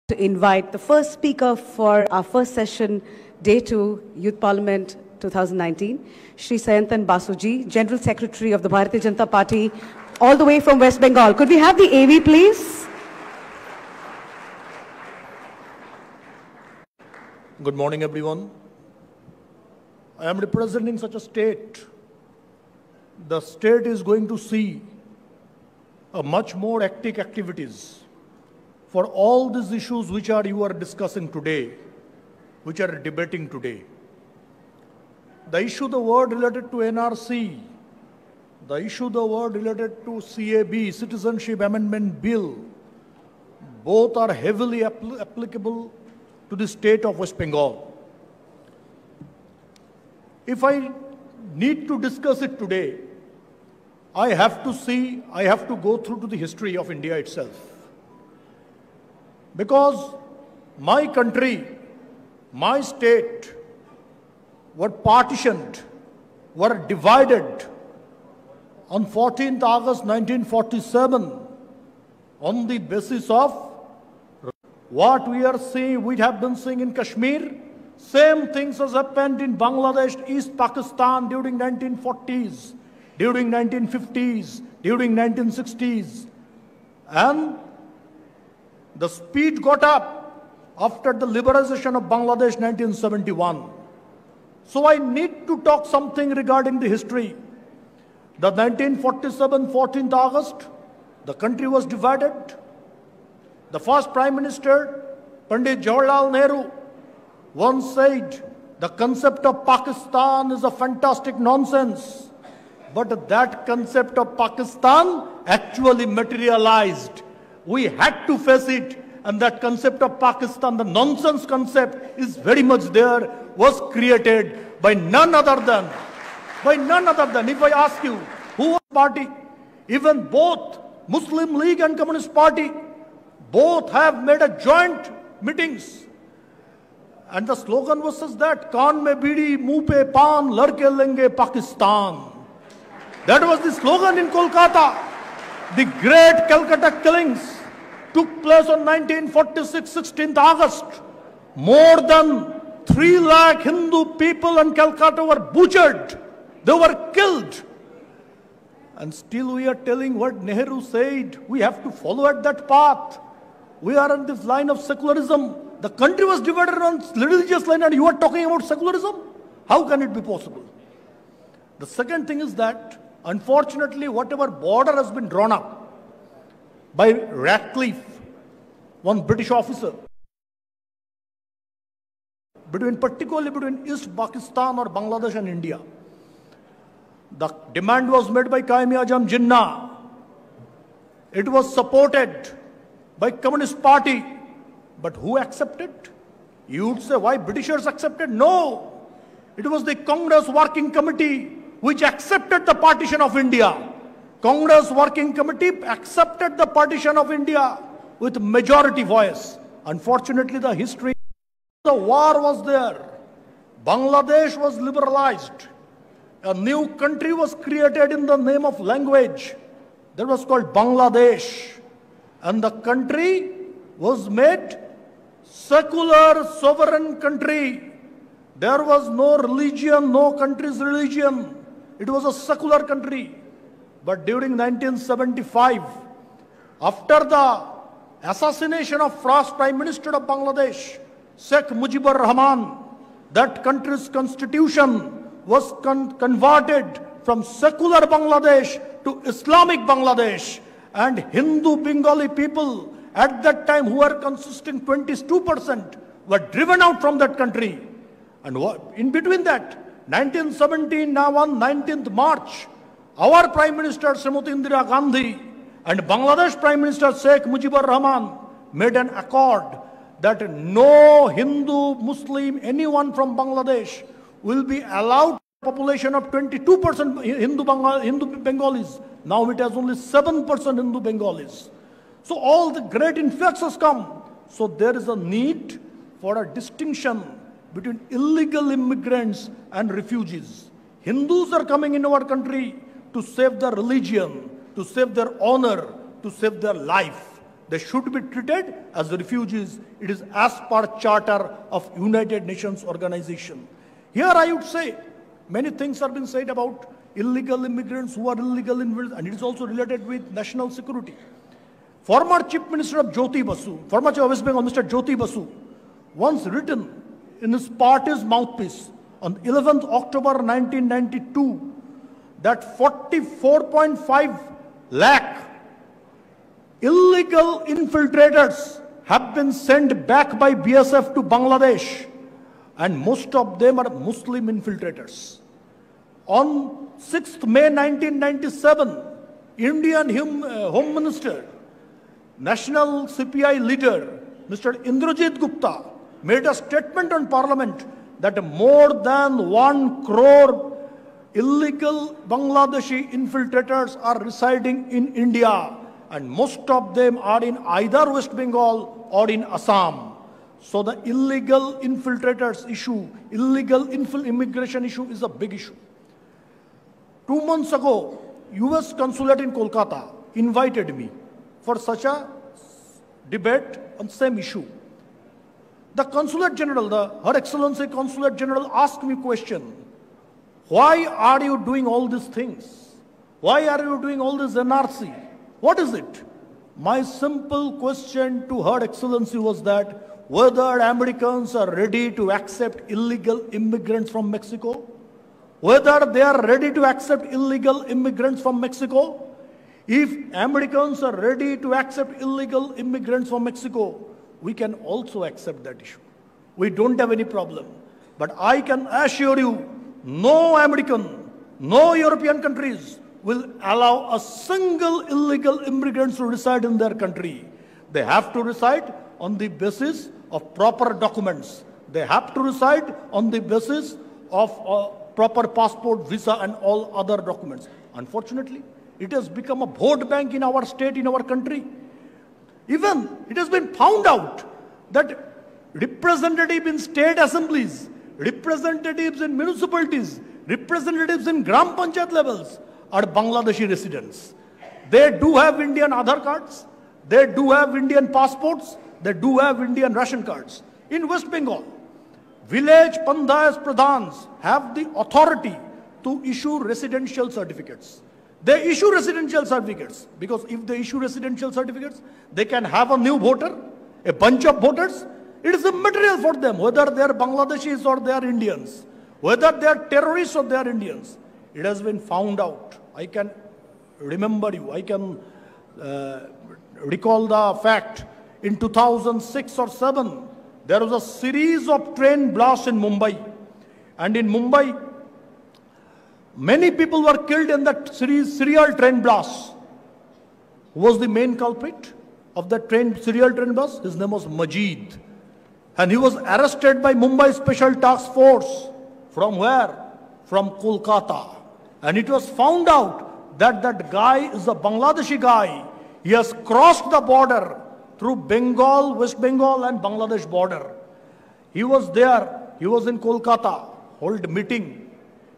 To invite the first speaker for our first session, Day 2, Youth Parliament 2019, Shri Sayantan Basuji, General Secretary of the Bharatiya Janata Party, all the way from West Bengal. Could we have the AV, please? Good morning, everyone. I am representing such a state. The state is going to see a much more hectic activities for all these issues which you are discussing today, which are debating today. The issue the word related to NRC, the issue the word related to CAB, Citizenship Amendment Bill, both are heavily applicable to the state of West Bengal. If I need to discuss it today, I have to go through to the history of India itself. Because my country, my state were partitioned, were divided on 14th August 1947 on the basis of what we have been seeing in Kashmir. Same things has happened in Bangladesh, East Pakistan during 1940s, during 1950s, during 1960s. And the speed got up after the liberalization of Bangladesh 1971. So I need to talk something regarding the history. The 1947 14th August, the country was divided. The first Prime Minister, Pandit Jawaharlal Nehru, once said, the concept of Pakistan is a fantastic nonsense. But that concept of Pakistan actually materialized. We had to face it, and that concept of Pakistan, the nonsense concept, is very much there, was created by none other than, if I ask you, who was party? Even both Muslim League and Communist Party, both have made a joint meetings. And the slogan was such that, Kaan mein bidi, muh pe paan, ladke lenge Pakistan. That was the slogan in Kolkata. The great Calcutta killings took place on 1946, 16th August. More than 3 lakh Hindu people in Calcutta were butchered. They were killed. And still we are telling what Nehru said. We have to follow at that path. We are on this line of secularism. The country was divided on religious line and you are talking about secularism? How can it be possible? The second thing is that, unfortunately, whatever border has been drawn up by Ratcliffe, one British officer, particularly between East Pakistan or Bangladesh and India, the demand was made by Qaim-e-Azam Jinnah. It was supported by Communist Party. But who accepted? You would say, why Britishers accepted? No. It was the Congress Working Committee which accepted the partition of India. Congress Working Committee accepted the partition of India with majority voice. Unfortunately, the history, the war was there. Bangladesh was liberalized. A new country was created in the name of language. That was called Bangladesh. And the country was made secular, sovereign country. There was no religion, no country's religion. It was a secular country. But during 1975, after the assassination of first Prime Minister of Bangladesh, Sheikh Mujibur Rahman, that country's constitution was converted from secular Bangladesh to Islamic Bangladesh. And Hindu Bengali people at that time, who were consisting 22%, were driven out from that country. And in between that, 1917, now on 19th March, our Prime Minister Srimati Indira Gandhi and Bangladesh Prime Minister Sheikh Mujibur Rahman made an accord that no Hindu, Muslim, anyone from Bangladesh will be allowed. Population of 22% Hindu Bengalis. Now it has only 7% Hindu Bengalis. So all the great influx has come. So there is a need for a distinction between illegal immigrants and refugees. Hindus are coming in our country to save their religion, to save their honor, to save their life. They should be treated as refugees. It is as per Charter of United Nations Organization. Here I would say, many things have been said about illegal immigrants who are illegal immigrants, and it is also related with national security. Former Chief Minister of Jyoti Basu, former Chief of West Bengal, Mr. Jyoti Basu, once written in his party's mouthpiece on 11th October 1992 that 44.5 lakh illegal infiltrators have been sent back by BSF to Bangladesh, and most of them are Muslim infiltrators. On 6th May 1997, Indian Home Minister, National CPI leader, Mr. Indrajit Gupta, made a statement on Parliament that more than 1 crore illegal Bangladeshi infiltrators are residing in India, and most of them are in either West Bengal or in Assam. So the illegal infiltrators issue, illegal immigration issue is a big issue. 2 months ago, US Consulate in Kolkata invited me for such a debate on same issue. The Consulate General, Her Excellency Consulate General asked me a question. Why are you doing all these things? Why are you doing all this NRC? What is it? My simple question to Her Excellency was that whether Americans are ready to accept illegal immigrants from Mexico, whether they are ready to accept illegal immigrants from Mexico. If Americans are ready to accept illegal immigrants from Mexico, we can also accept that issue. We don't have any problem. But I can assure you, no American, no European countries will allow a single illegal immigrant to reside in their country. They have to reside on the basis of proper documents. They have to reside on the basis of proper passport, visa, and all other documents. Unfortunately, it has become a vote bank in our state, in our country. Even it has been found out that representatives in state assemblies, representatives in municipalities, representatives in Gram Panchayat levels are Bangladeshi residents. They do have Indian Aadhaar cards, they do have Indian passports, they do have Indian ration cards. In West Bengal, village Pandayas Pradhans have the authority to issue residential certificates. They issue residential certificates because if they issue residential certificates, they can have a new voter, a bunch of voters. It is a material for them, whether they are Bangladeshis or they are Indians, whether they are terrorists or they are Indians. It has been found out. I can remember you, I can recall the fact. In 2006 or 7, there was a series of train blasts in Mumbai. And in Mumbai, many people were killed in that serial train blast. Who was the main culprit of that serial train blast? His name was Majid. And he was arrested by Mumbai Special Task Force. From where? From Kolkata. And it was found out that that guy is a Bangladeshi guy. He has crossed the border through Bengal, West Bengal and Bangladesh border. He was there, he was in Kolkata, hold meeting.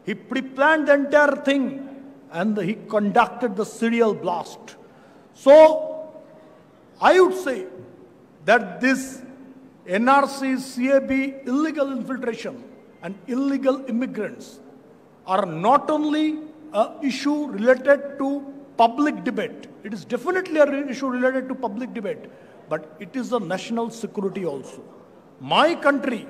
He pre-planned the entire thing and he conducted the serial blast. So, I would say that this NRC, CAB, illegal infiltration and illegal immigrants are not only an issue related to public debate. It is definitely an issue related to public debate, but it is a national security also. My country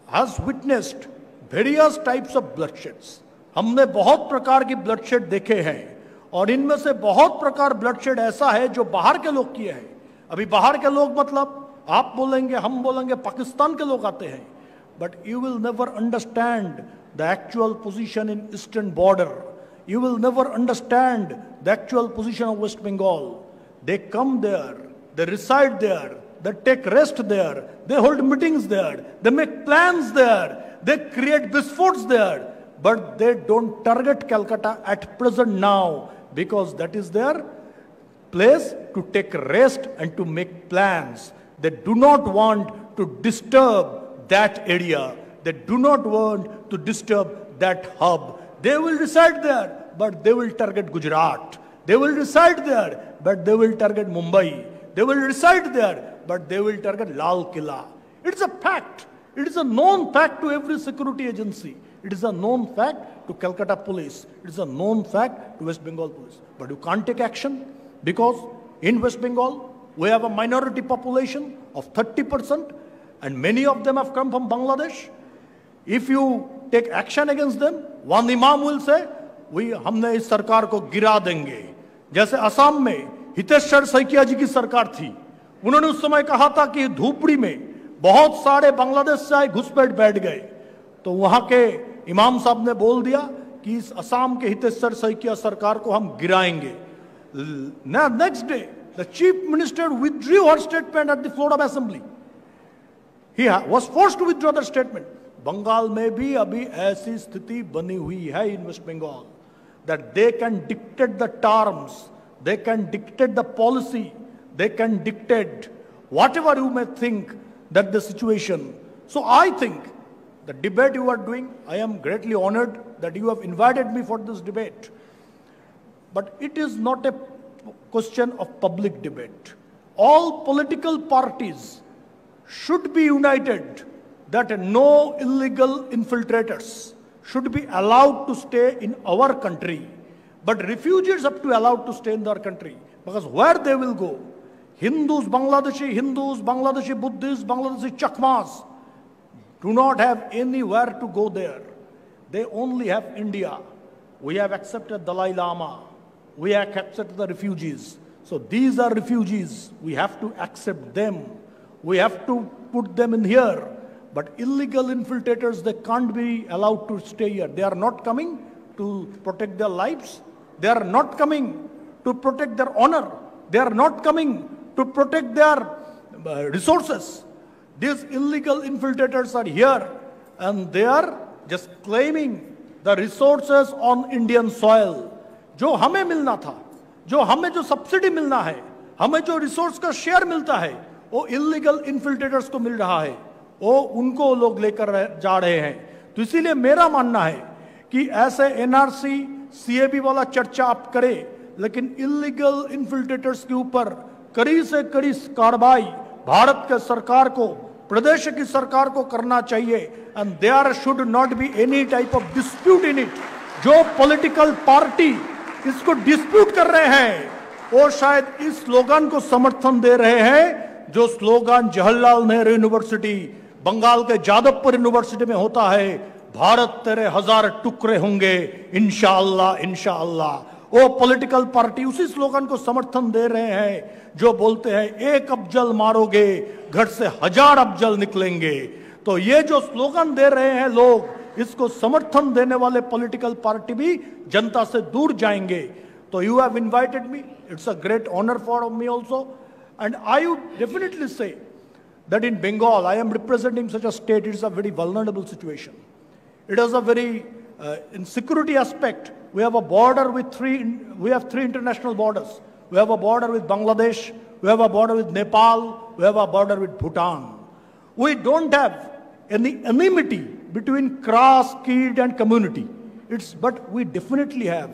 has witnessed various types of bloodsheds. हमने बहुत प्रकार की bloodshed देखे हैं और इनमें से बहुत प्रकार bloodshed ऐसा है जो बाहर के लोग किए हैं. अभी बाहर के लोग मतलब आप बोलेंगे, हम बोलेंगे, पाकिस्तान के लोग आते हैं. But you will never understand the actual position in eastern border. You will never understand the actual position of West Bengal. They come there, they reside there, they take rest there, they hold meetings there, they make plans there, they create bisforts there, but they don't target Calcutta at present now because that is their place to take rest and to make plans. They do not want to disturb that area. They do not want to disturb that hub. They will reside there, but they will target Gujarat. They will reside there, but they will target Mumbai. They will reside there, but they will target Lal Killa. It's a fact. It is a known fact to every security agency. It is a known fact to Calcutta police. It is a known fact to West Bengal police. But you can't take action because in West Bengal, we have a minority population of 30%, and many of them have come from Bangladesh. If you take action against them, one imam will say, हमने इस सरकार को गिरा देंगे. जैसे असम में हितेश्वर सैकिया जी की सरकार थी, उन्होंने उस समय कहा था कि धूपड़ी में बहुत सारे बांग्लादेश से आए घुसपैठ बैठ गए, तो वहां के इमाम साहब ने बोल दिया कि इस असम के हितेश्वर सैकिया सरकार को हम गिराएंगे. Next day the chief minister withdrew her statement at the floor of assembly. He was forced to withdraw the statement. Bengal में भी अभी ऐसी स्थिति बनी हुई है in West Bengal that they can dictate the terms, they can dictate the policy, they can dictate whatever you may think that the situation. So I think the debate you are doing, I am greatly honored that you have invited me for this debate. But it is not a question of public debate. All political parties should be united that no illegal infiltrators should be allowed to stay in our country. But refugees have to be allowed to stay in their country. Because where they will go, Hindus, Bangladeshi Buddhists, Bangladeshi Chakmas do not have anywhere to go there. They only have India. We have accepted Dalai Lama. We have accepted the refugees. So these are refugees. We have to accept them. We have to put them in here. But illegal infiltrators, they can't be allowed to stay here. They are not coming to protect their lives. They are not coming to protect their honor. They are not coming to protect their resources. These illegal infiltrators are here and they are just claiming the resources on Indian soil. जो हमें मिलना था, जो हमें जो subsidy मिलना है, हमें जो रिसोर्स का शेयर मिलता है, वो इलीगल इन्फिल्ट्रेटर्स को मिल रहा है, वो उनको लोग लेकर जा रहे हैं. तो इसीलिए मेरा मानना है कि ऐसे एनआरसी सीएबी वाला चर्चा आप करें, लेकिन इलीगल इन्फिल्ट्रेटर्स के ऊपर कड़ी से कड़ी कार्रवाई भारत के सरकार को, प्रदेश की सरकार को करना चाहिए. And there should not be any type of dispute in it. जो पॉलिटिकल पार्टी इसको डिस्प्यूट कर रहे हैं वो शायद इस स्लोगन को समर्थन दे रहे हैं जो स्लोगन जवाहरलाल नेहरू यूनिवर्सिटी, बंगाल के जादवपुर यूनिवर्सिटी में होता है, भारत तेरे 1000 टुकड़े होंगे इंशाअल्लाह इंशाअल्लाह. वो पॉलिटिकल पार्टी उसी स्लोगन को समर्थन दे रहे हैं जो बोलते हैं एक अफजल मारोगे घर से 1000 अफजल निकलेंगे. तो ये जो स्लोगन दे रहे हैं लोग, इसको समर्थन देने वाले पॉलिटिकल पार्टी भी जनता से दूर जाएंगे. तो you have invited me, it's a great honour for me also. And I would definitely say that in Bengal, I am representing such a state, it is a very vulnerable situation. It is a very, in security aspect, we have a border with we have three international borders. We have a border with Bangladesh, we have a border with Nepal, we have a border with Bhutan. We don't have any enmity between caste, creed and community. But we definitely have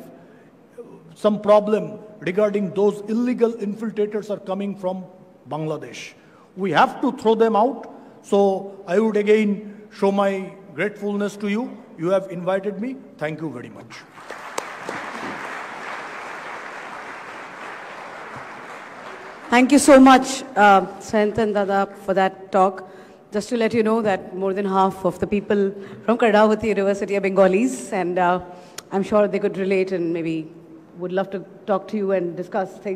some problem regarding those illegal infiltrators are coming from Bangladesh. We have to throw them out. So I would again show my gratefulness to you. You have invited me. Thank you very much. Thank you so much, Sayantan Dada, for that talk. Just to let you know that more than half of the people from Karnavati University are Bengalis, and I'm sure they could relate and maybe would love to talk to you and discuss things.